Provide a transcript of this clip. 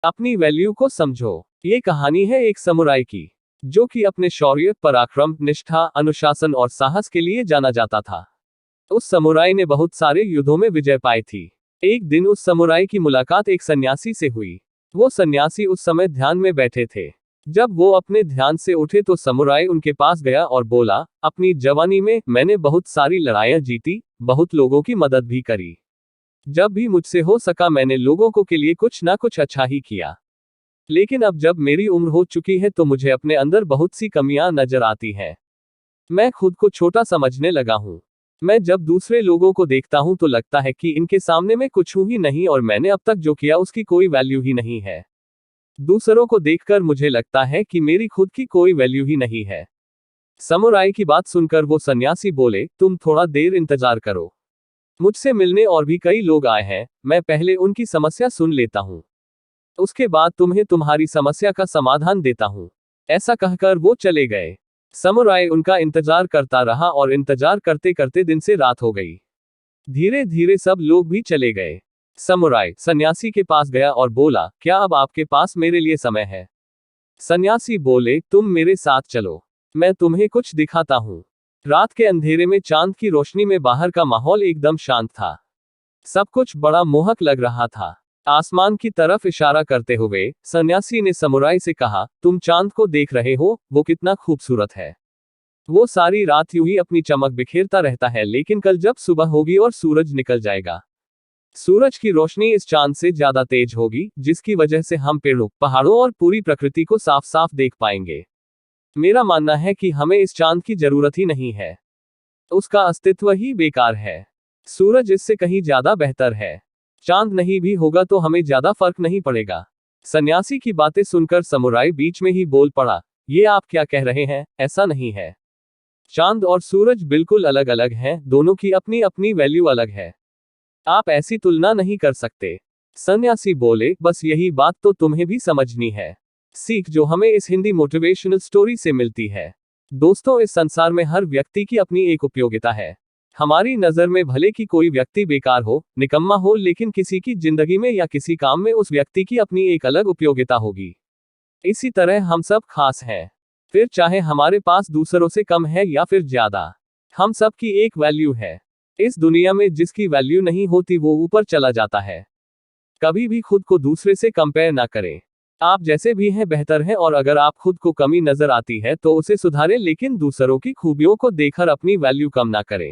अपनी वैल्यू को समझो। ये कहानी है एक समुराई की, जो कि अपने शौर्य, पराक्रम, निष्ठा, अनुशासन और साहस के लिए जाना जाता था। उस समुराई ने बहुत सारे युद्धों में विजय पाई थी। एक दिन उस समुराई की मुलाकात एक सन्यासी से हुई। वो सन्यासी उस समय ध्यान में बैठे थे। जब वो अपने ध्यान से उठे तो समुराई उनके पास गया और बोला, अपनी जवानी में मैंने बहुत सारी लड़ाइयां जीती, बहुत लोगों की मदद भी करी। जब भी मुझसे हो सका मैंने लोगों को के लिए कुछ ना कुछ अच्छा ही किया। लेकिन अब जब मेरी उम्र हो चुकी है तो मुझे अपने अंदर बहुत सी कमियां नजर आती हैं। मैं खुद को छोटा समझने लगा हूं। मैं जब दूसरे लोगों को देखता हूं तो लगता है कि इनके सामने मैं कुछ हूं ही नहीं और मैंने अब तक जो किया उसकी कोई वैल्यू ही नहीं है। दूसरों को देखकर मुझे लगता है कि मेरी खुद की कोई वैल्यू ही नहीं है। समुराई की बात सुनकर वो सन्यासी बोले, तुम थोड़ा देर इंतजार करो। मुझसे मिलने और भी कई लोग आए हैं, मैं पहले उनकी समस्या सुन लेता हूँ। उसके बाद तुम्हें तुम्हारी समस्या का समाधान देता हूँ। ऐसा कहकर वो चले गए। समुराई उनका इंतजार करता रहा और इंतजार करते करते दिन से रात हो गई। धीरे धीरे सब लोग भी चले गए। समुराई सन्यासी के पास गया और बोला, क्या अब आपके पास मेरे लिए समय है? सन्यासी बोले, तुम मेरे साथ चलो, मैं तुम्हें कुछ दिखाता हूँ। रात के अंधेरे में चांद की रोशनी में बाहर का माहौल एकदम शांत था। सब कुछ बड़ा मोहक लग रहा था। आसमान की तरफ इशारा करते हुए सन्यासी ने समुराई से कहा, तुम चांद को देख रहे हो, वो कितना खूबसूरत है। वो सारी रात यूं ही अपनी चमक बिखेरता रहता है, लेकिन कल जब सुबह होगी और सूरज निकल जाएगा, सूरज की रोशनी इस चांद से ज्यादा तेज होगी, जिसकी वजह से हम पेड़ों, पहाड़ों और पूरी प्रकृति को साफ साफ देख पाएंगे। मेरा मानना है कि हमें इस चांद की जरूरत ही नहीं है। उसका अस्तित्व ही बेकार है। सूरज इससे कहीं ज्यादा बेहतर है। चांद नहीं भी होगा तो हमें ज्यादा फर्क नहीं पड़ेगा। सन्यासी की बातें सुनकर समुराई बीच में ही बोल पड़ा, ये आप क्या कह रहे हैं? ऐसा नहीं है। चांद और सूरज बिल्कुल अलग अलग हैं, दोनों की अपनी अपनी वैल्यू अलग है। आप ऐसी तुलना नहीं कर सकते। सन्यासी बोले, बस यही बात तो तुम्हें भी समझनी है। सीख जो हमें इस हिंदी मोटिवेशनल स्टोरी से मिलती है। दोस्तों, इस संसार में हर व्यक्ति की अपनी एक उपयोगिता है। हमारी नजर में भले कि कोई व्यक्ति बेकार हो, निकम्मा हो, लेकिन किसी की जिंदगी में या किसी काम में उस व्यक्ति की अपनी एक अलग उपयोगिता होगी। इसी तरह हम सब खास हैं। फिर चाहे हमारे पास दूसरों से कम है या फिर ज्यादा, हम सब की एक वैल्यू है। इस दुनिया में जिसकी वैल्यू नहीं होती वो ऊपर चला जाता है। कभी भी खुद को दूसरे से कंपेयर ना करें। आप जैसे भी हैं बेहतर हैं, और अगर आप खुद को कमी नजर आती है तो उसे सुधारें, लेकिन दूसरों की खूबियों को देखकर अपनी वैल्यू कम ना करें।